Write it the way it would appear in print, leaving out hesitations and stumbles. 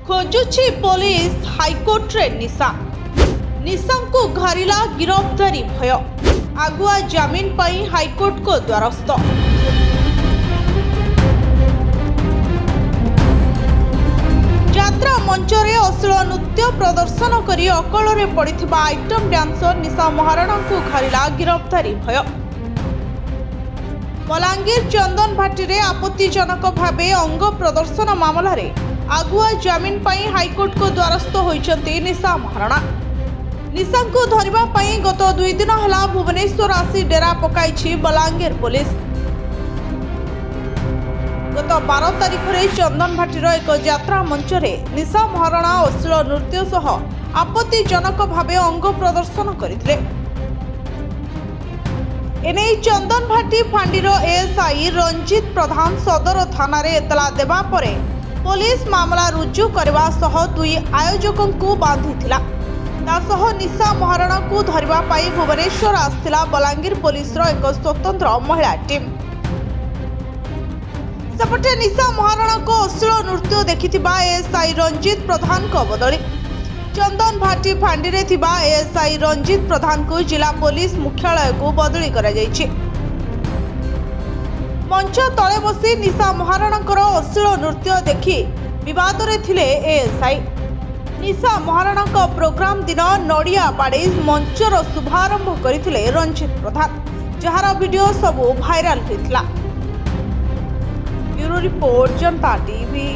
खोजुछि police high court रे निशा को घरिला गिरफ्तारी भय आगुआ जमीन पाई हाईकोर्ट को द्वारस्थ। यात्रा मंचरे अश्लील नृत्य प्रदर्शन करी अकल पड़िथिबा आइटम डांसर निशा महाराणा को घरिला गिरफ्तारी भय। बलांगीर चंदन भाटी रे आपत्तिजनक भावे अंग प्रदर्शन मामला रे आगुआ जमीन पाई हाईकोर्ट को द्वारस्थ होइछन्ती निशा महाराणा। निशा को धरिबा पाई गत 2 दिन हला भुवनेश्वर आसी डेरा पकाइछि बलांगीर पुलिस। गत 12 तारिख रे चंदन भाटीर एक यात्रा मंच रे निशा महाराणा अश्लील नृत्य सह आपत्तिजनक भावे अंग प्रदर्शन करथिले। एने चंदन भाटी फांडीर एएसआई रंजित प्रधान सदर थाना रे एतला देबा परे पुलिस मामला रुजु करबा सह 2 आयोजकों को बांधिथिला। तासह निशा महाराणा को धरिबा पाई भुवनेश्वर आस्थिला बलांगीर पुलिस रो एक स्वतंत्र महिला टीम। सेपटे निशा महाराणा को अश्लील नृत्य देखिथिबा एएसआई रंजित प्रधान को बदली चंदन भाटी फांडी रे थिबा एएसआई रंजित प्रधान को जिला पुलिस मुख्यालय को बदली करा जायछि। मंच तले बसी निशा महाराणा अश्लील नृत्य देखि विवाद रे थिले एएसआई। निशा महाराणा प्रोग्राम दिन नड़िया बाड़ी मंचर शुभारंभ करथिले रंजित प्रधान, जहार वीडियो सबु भाइराल होइतला। ब्यूरो रिपोर्ट जनता टीवी।